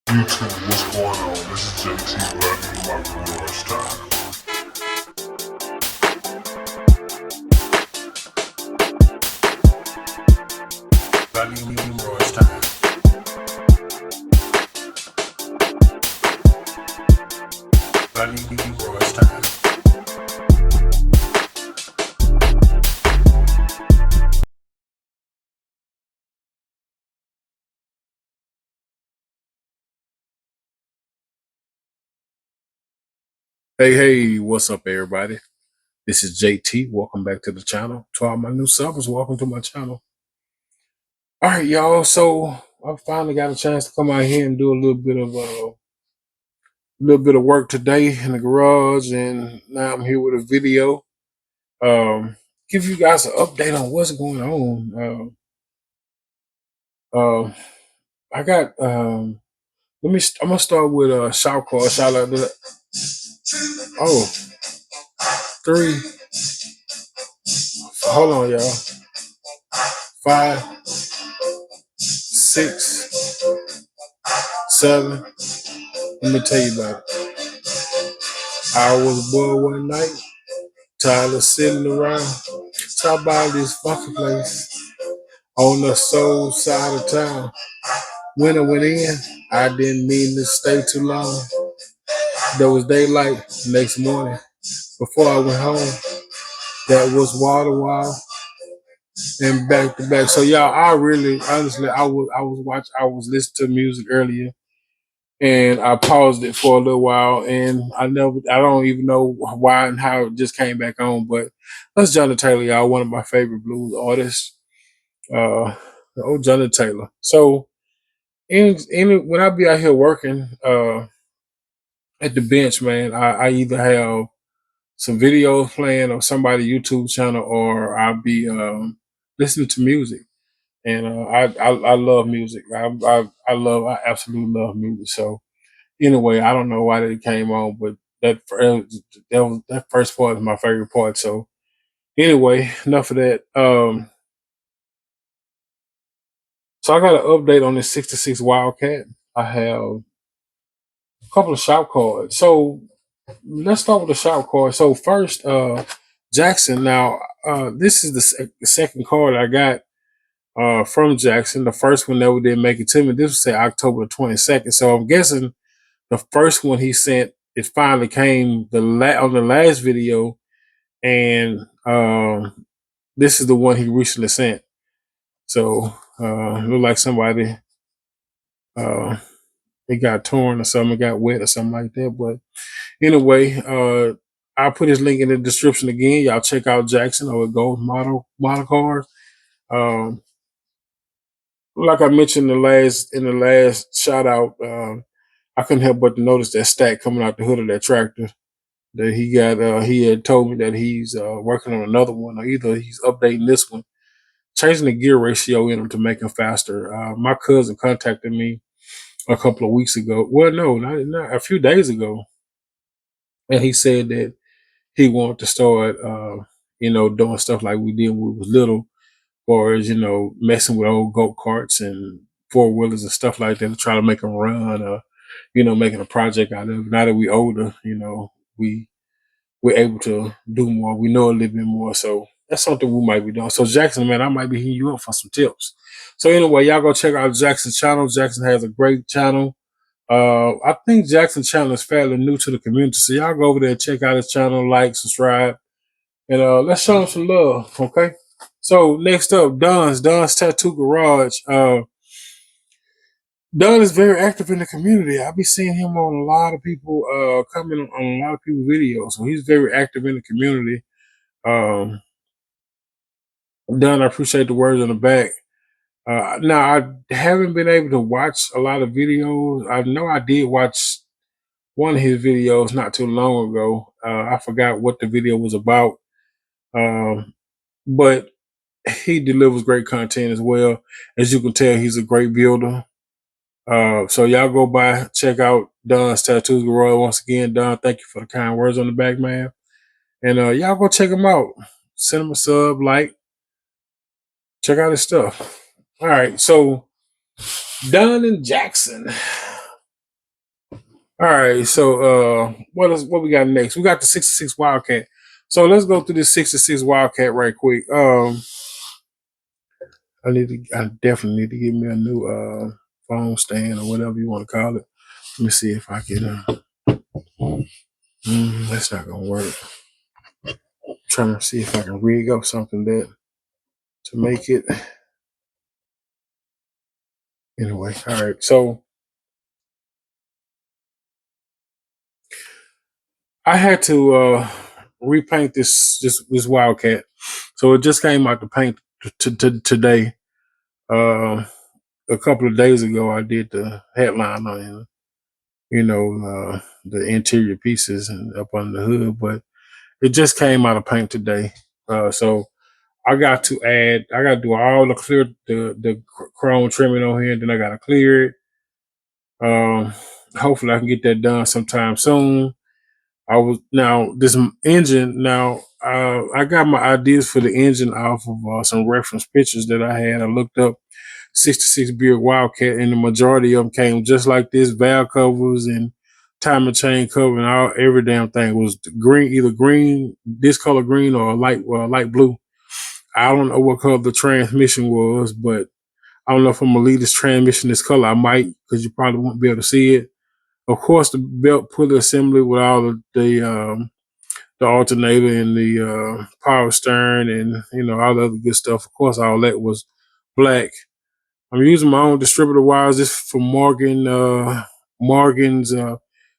YouTube, what's going on? This is JT back in my garage time. Back in my garage time. Back in my garage time. Hey, what's up, everybody? This is JT. Welcome back to the channel. To all my new subbers, welcome to my channel. All right, y'all. So I finally got a chance to come out here and do a little bit of work today in the garage, and now I'm here with a video. Give you guys an update on what's going on. I got I'm gonna start with a shout call. Shout out to oh three. Hold on, y'all. 5, 6, 7. Let me tell you about it. I was bored one night, tired of sitting around. Talk about this fucking place on the soul side of town. When I went in, I didn't mean to stay too long. There was daylight next morning. Before I went home, that was water wall and back to back. So y'all, I really, honestly, I was listening to music earlier, and I paused it for a little while, and I don't even know why and how it just came back on. But that's Johnny Taylor, y'all, one of my favorite blues artists. The old Johnny Taylor. So, when I be out here working, at the bench, man, I either have some videos playing or somebody YouTube channel, or I'll be listening to music. And I love music. I absolutely love music. So anyway, I don't know why that came on, but that first part is my favorite part. So anyway, enough of that. So I got an update on this 66 Wildcat. I have a couple of shout cards. So let's start with the shout card. So first, Jackson. Now, this is the second card I got from Jackson. The first one never did make it to me. This was say October 22nd. So I'm guessing the first one he sent, it finally came on the last video, and this is the one he recently sent. So look like somebody it got torn or something, it got wet or something like that. But anyway, I'll put his link in the description again. Y'all check out Jackson or Gold model cars. Um, like I mentioned in the last shout out, I couldn't help but to notice that stack coming out the hood of that tractor that he got. He had told me that he's working on another one, or either he's updating this one, changing the gear ratio in them to make them faster. My cousin contacted me a couple of weeks ago. Well, no, not a few days ago, and he said that he wanted to start, doing stuff like we did when we was little, or as messing with old go karts and four wheelers and stuff like that to try to make them run, or making a project out of it. Now that we older, we're able to do more. We know a little bit more, so that's something we might be doing. So Jackson, man, I might be hitting you up for some tips. So anyway, y'all go check out Jackson's channel. Jackson has a great channel. I think Jackson's channel is fairly new to the community, so y'all go over there and check out his channel, like, subscribe, and let's show him some love, okay? So next up, Don's Tattoo Garage. Don is very active in the community. I be seeing him on a lot of people coming on a lot of people's videos. So he's very active in the community. Um, Don, I appreciate the words on the back. Now I haven't been able to watch a lot of videos. I know I did watch one of his videos not too long ago. I forgot what the video was about. But he delivers great content as well. As you can tell, he's a great builder. So y'all go by, check out Don's Tattoos Garage. Once again, Don, thank you for the kind words on the back, man. And y'all go check him out. Send him a sub, like, check out his stuff. All right, so Don and Jackson. All right, so what we got next? We got the 66 Wildcat. So let's go through this 66 Wildcat right quick. I definitely need to get me a new phone stand or whatever you want to call it. Let me see if I can. That's not gonna work. Trying to see if I can rig up something that to make it. Anyway, all right. So I had to repaint this Wildcat. So it just came out to paint today. Uh, a couple of days ago, I did the headline on it, the interior pieces and up under the hood, but it just came out of paint today. So I got to do all the chrome trimming on here, and then I got to clear it. Hopefully I can get that done sometime soon. This engine. I got my ideas for the engine off of some reference pictures that I had. I looked up 66 Beard Wildcat, and the majority of them came just like this: valve covers and timing chain cover, and every damn thing was green, either green, this color green, or light blue. I don't know what color the transmission was, but I don't know if I'm gonna leave this transmission this color. I might, because you probably won't be able to see it. Of course, the belt pulley assembly with all of the alternator and the power steering and all the other good stuff. Of course, all that was black. I'm using my own distributor wires. This from Morgan's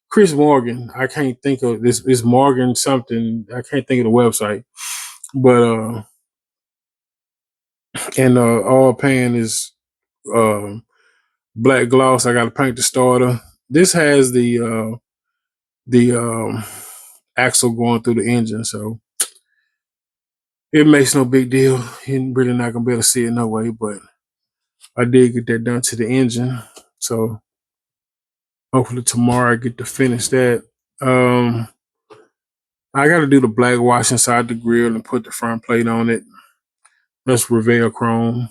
Chris Morgan. I can't think of this. It's Morgan something. I can't think of the website, but all pan is black gloss. I got to paint the starter. This has the axle going through the engine, so it makes no big deal. You're really not gonna be able to see it no way, but I did get that done to the engine, so hopefully tomorrow I get to finish that. I got to do the black wash inside the grill and put the front plate on it. That's Revell Chrome.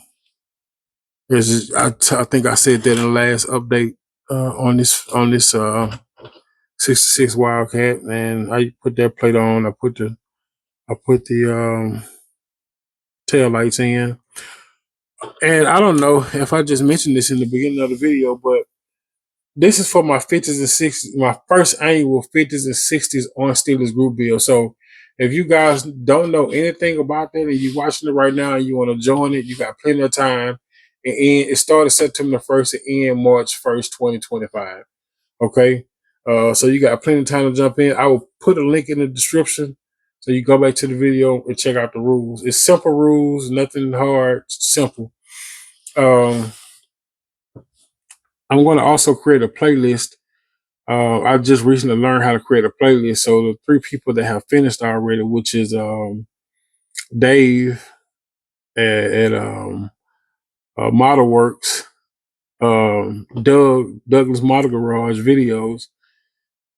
I think I said that in the last update on this 66 Wildcat, and I put that plate on. I put the tail lights in, and I don't know if I just mentioned this in the beginning of the video, but this is for my 50s and 60s, my first annual 50s and 60s on Steelies group build. So if you guys don't know anything about that and you're watching it right now and you want to join it, you got plenty of time. And it started September 1st and end March 1st, 2025. Okay. So you got plenty of time to jump in. I will put a link in the description. So you go back to the video and check out the rules. It's simple rules, nothing hard, simple. I'm going to also create a playlist. I just recently learned how to create a playlist. So the three people that have finished already, which is Dave at Model Works, Douglas Model Garage Videos,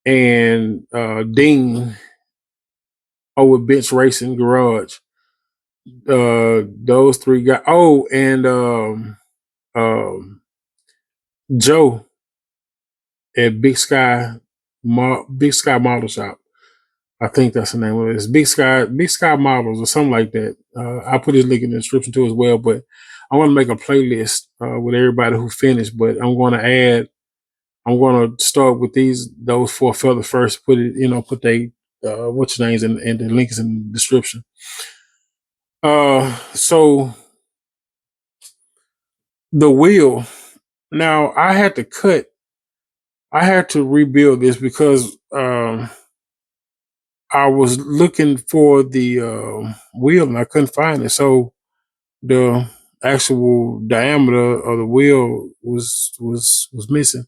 and Dean over Bench Racing Garage. Those three guys. Oh, and Joe at Big Sky Model Shop. I think that's the name of it. It's Big Sky Models or something like that. I'll put his link in the description too as well. But I want to make a playlist with everybody who finished. But I'm going to start with those four fellas first. Put it, put what's your names and the links in the description. So the wheel. Now I had to rebuild this because I was looking for the wheel and I couldn't find it. So the actual diameter of the wheel was missing.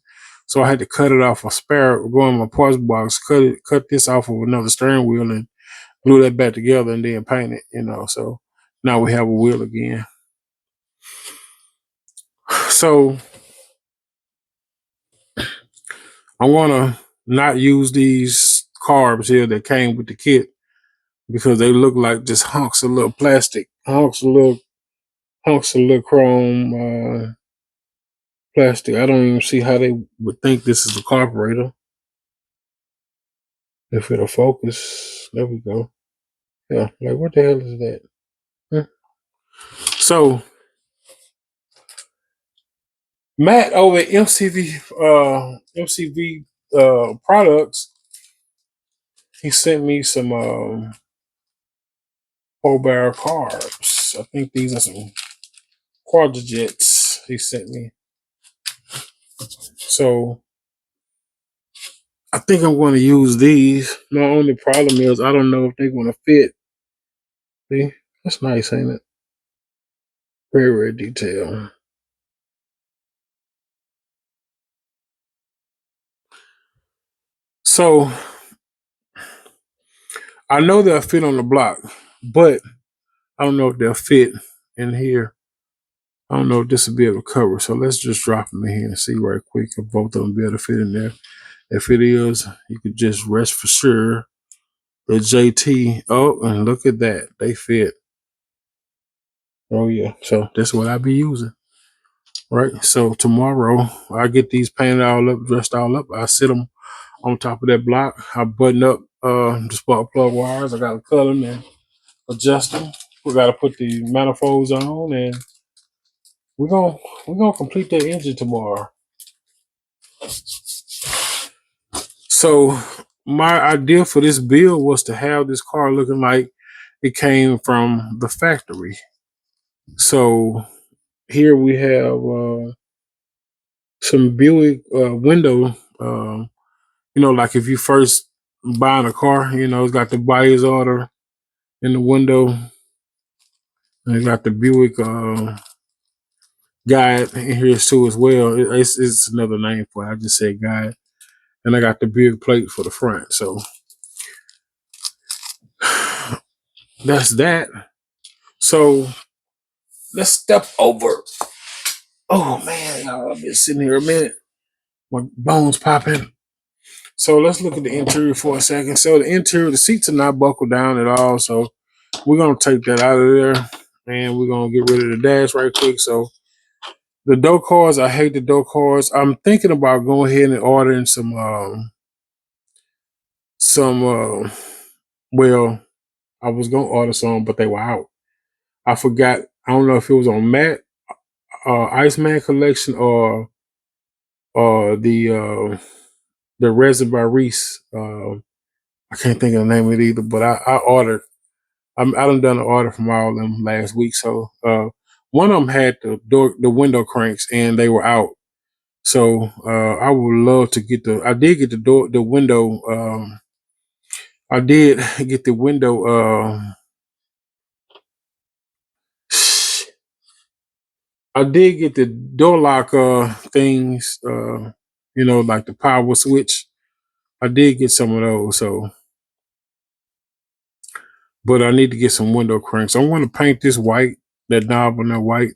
So I had to cut it off a spare, go in my parts box, cut this off of another steering wheel and glue that back together and then paint it, so now we have a wheel again. So I wanna not use these carbs here that came with the kit because they look like just hunks of little plastic, hunks of little chrome plastic. I don't even see how they would think this is a carburetor. If it'll focus, there we go. Yeah, like what the hell is that? Hmm. So Matt over at MCV products, he sent me some whole barrel carbs. I think these are some quadrigets he sent me. So I think I'm going to use these. My only problem is I don't know if they're going to fit. See, that's nice, ain't it? Very, very detailed. So I know they'll fit on the block, but I don't know if they'll fit in here. I don't know if this will be able to cover. So let's just drop them in here and see right quick if both of them be able to fit in there. If it is, you could just rest for sure. The JT, oh, and look at that. They fit. Oh, yeah. So that's what I'll be using. Right. So tomorrow I get these painted all up, dressed all up. I sit them on top of that block. I button up the spark plug wires. I got to cut them and adjust them. We got to put the manifolds on, and we're gonna complete that engine tomorrow. So my idea for this build was to have this car looking like it came from the factory. So here we have some Buick window. Like if you first buying a car, it's got the buyer's order in the window, and it got the Buick guide in here too as well. It's another name for it. I just said guide, and I got the Buick plate for the front. So that's that. So let's step over. Oh man, y'all, I've been sitting here a minute. My bones popping. So let's look at the interior for a second. So the interior, the seats are not buckled down at all. So we're gonna take that out of there, and we're gonna get rid of the dash right quick. So the door cards, I hate the door cards. I'm thinking about going ahead and ordering some. Well, I was gonna order some, but they were out. I forgot. I don't know if it was on Matt, Iceman collection, or the Resin by Reese. I can't think of the name of it either, but I ordered. I done an order from all of them last week. So one of them had the window cranks, and they were out. So I would love to get I did get the window. I did get the window. I did get the door lock things. Like the power switch. I did get some of those. So, but I need to get some window cranks. I want to paint this white, that knob on that white,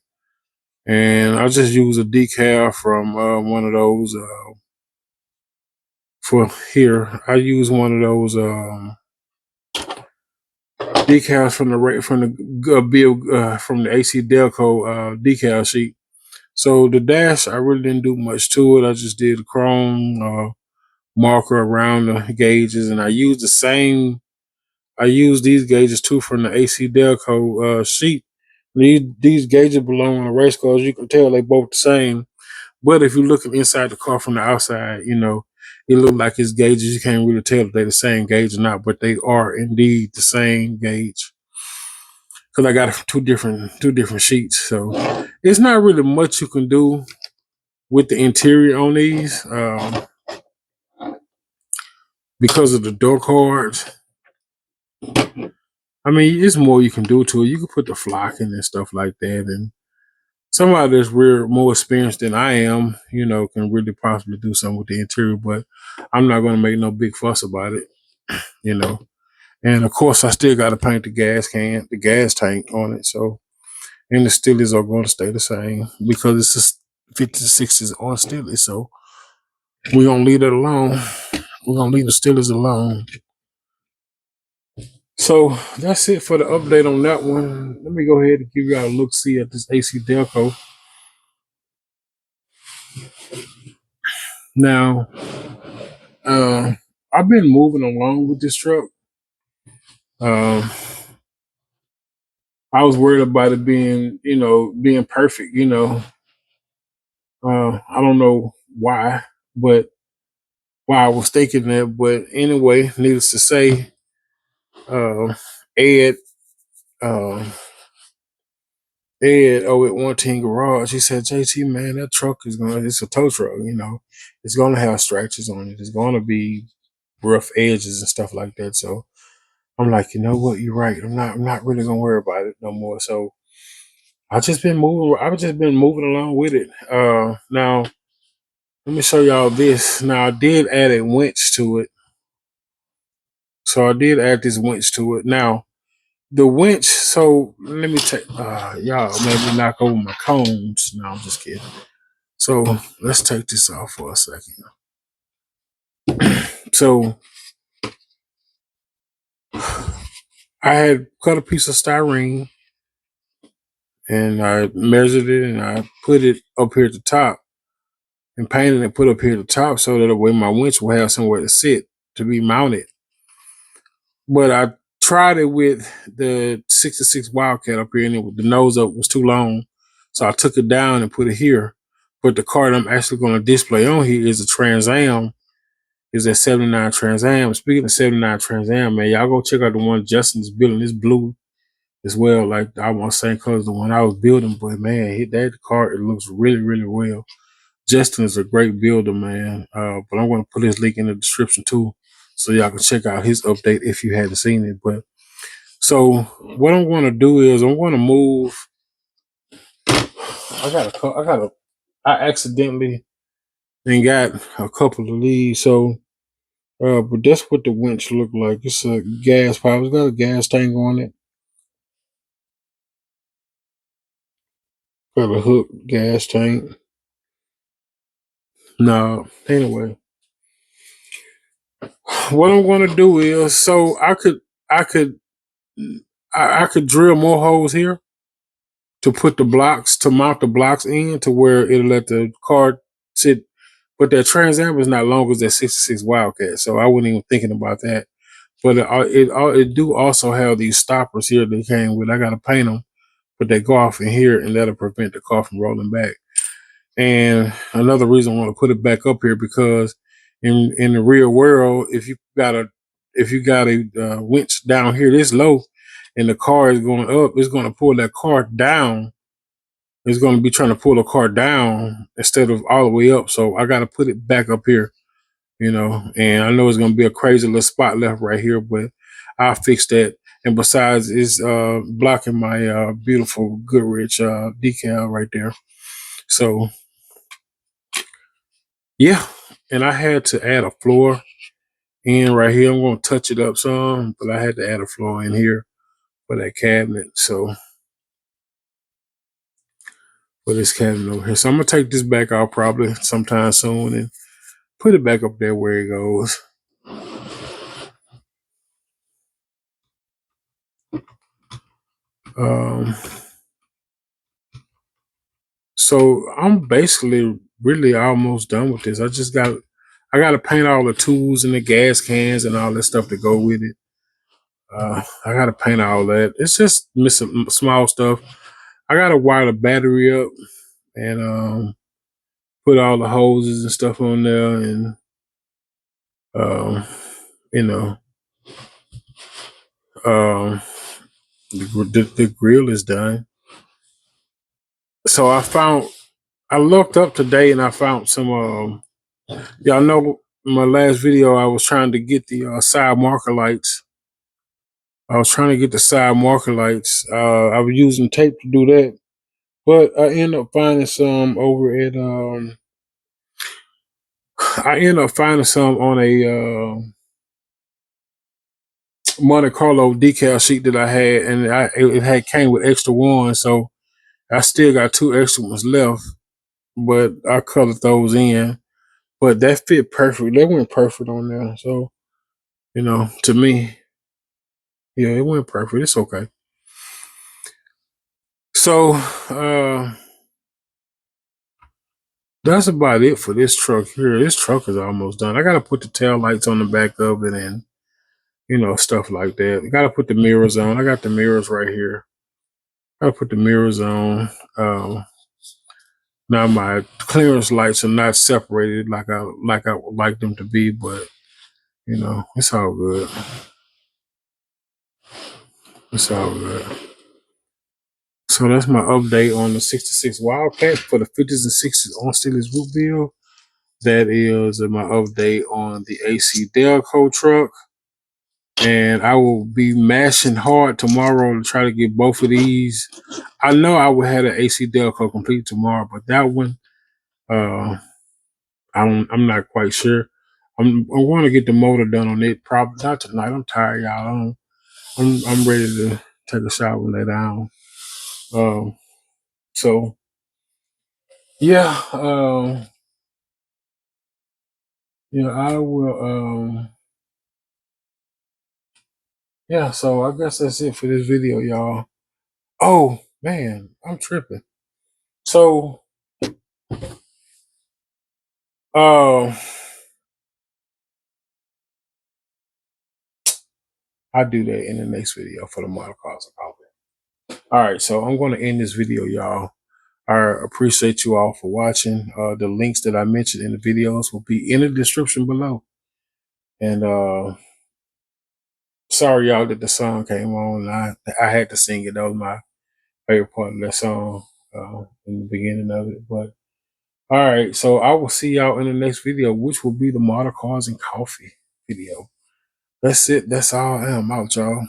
and I just use a decal from one of those for here. I use one of those decals from the build from the AC Delco decal sheet. So the dash, I really didn't do much to it. I just did a chrome marker around the gauges, and I used the same. I used these gauges too from the AC Delco sheet. These gauges belong on the race cars. You can tell they both the same. But if you're looking inside the car from the outside, it look like it's gauges. You can't really tell if they're the same gauge or not, but they are indeed the same gauge. Because I got two different sheets. So it's not really much you can do with the interior on these because of the door cards. I mean, it's more you can do to it. You can put the flock in and stuff like that. And somebody that's more experienced than I am, can really possibly do something with the interior. But I'm not going to make no big fuss about it, you know. And of course, I still got to paint the gas tank on it. So, and the Steelies are going to stay the same because it's just 50s, 60s on Steelies. So we're going to leave it alone. We're going to leave the Steelies alone. So that's it for the update on that one. Let me go ahead and give you all a look-see at this AC Delco. Now, I've been moving along with this truck. Um, I was worried about it being, being perfect. I don't know why, but why I was thinking that. But anyway, needless to say, uh, Ed, uh, Ed over at One Team Garage, he said, JT, man, that truck it's a tow truck, it's going to have scratches on it. It's going to be rough edges and stuff like that. So I'm like, you know what? You're right. I'm not really going to worry about it no more. So I've just been moving along with it. Now let me show y'all this. Now I did add a winch to it. So I did add this winch to it. Now the winch, so let me take y'all made me knock over my cones. No, I'm just kidding. So let's take this off for a second. So I had cut a piece of styrene and I measured it and I put it up here at the top and painted and put up here at the top so that way my winch will have somewhere to sit to be mounted. But I tried it with the 66 Wildcat up here and the nose up was too long. So I took it down and put it here. But the card I'm actually going to display on here is a Trans Am. Is that 79 Trans Am. Speaking of 79 Trans Am, man, y'all go check out the one Justin is building. It's blue as well. Like I want the same color as the one I was building, but man, hit that car. It looks really, really well. Justin is a great builder, man. But I'm going to put his link in the description too, so y'all can check out his update if you hadn't seen it. But so what I'm going to do is I'm going to move. I accidentally and got a couple of these. So, but that's what the winch look like. It's a gas pipe. It's got a gas tank on it. Got a hook gas tank. No, anyway, what I'm going to do is so I could I could drill more holes here to put the blocks to mount the blocks in to where it'll let the car sit. But that Trans Am is not long as that 66 Wildcat, so I wasn't even thinking about that. But it do also have these stoppers here that came with. I got to paint them, but they go off in here and that'll prevent the car from rolling back. And another reason I want to put it back up here because in the real world, if you got a winch down here this low, and the car is going up, it's going to pull that car down. It's going to be trying to pull the car down instead of all the way up. So I got to put it back up here, And I know it's going to be a crazy little spot left right here, but I'll fix that. And besides, it's blocking my beautiful Goodrich decal right there. So yeah, and I had to add a floor in right here. I'm going to touch it up some, but I had to add a floor in here for that cabinet. So for this cabinet over here. So I'm going to take this back out probably sometime soon and put it back up there where it goes. Um, so I'm basically really almost done with this. I got to paint all the tools and the gas cans and all that stuff to go with it. I got to paint all that. It's just missing small stuff. I got to wire the battery up and put all the hoses and stuff on there, and um, you know, um, the grill is done. So I looked up today and I found some. Y'all know in my last video I was trying to get the side marker lights. I was trying to get the side marker lights. I was using tape to do that, but I ended up finding some over at I ended up finding some on a Monte Carlo decal sheet that I had, and it had came with extra ones, so I still got two extra ones left, but I colored those in. But that fit perfect. They went perfect on there. So, to me, yeah, it went perfect. It's okay. So, that's about it for this truck here. This truck is almost done. I gotta put the tail lights on the back of it and stuff like that. I gotta put the mirrors on. I got the mirrors right here. I gotta put the mirrors on. Now my clearance lights are not separated like I would like them to be, but it's all good. It's all good. So that's my update on the 66 Wildcat for the 50s and 60s on Steelies Root Bill. That is my update on the AC Delco truck. And I will be mashing hard tomorrow to try to get both of these. I know I would have an AC Delco complete tomorrow, but that one, I'm not quite sure. I'm going to get the motor done on it. Probably not tonight. I'm tired, y'all. I'm ready to take a shower and lay down. So yeah, I will. Yeah, so I guess that's it for this video, y'all. Oh man, I'm tripping. So, I'll do that in the next video for the model cars and coffee. All right, so I'm going to end this video, y'all. I appreciate you all for watching. The links that I mentioned in the videos will be in the description below. And sorry, y'all, that the song came on. And I had to sing it. That was my favorite part of that song in the beginning of it. But all right, so I will see y'all in the next video, which will be the model cars and coffee video. That's it. That's all. I'm out, y'all.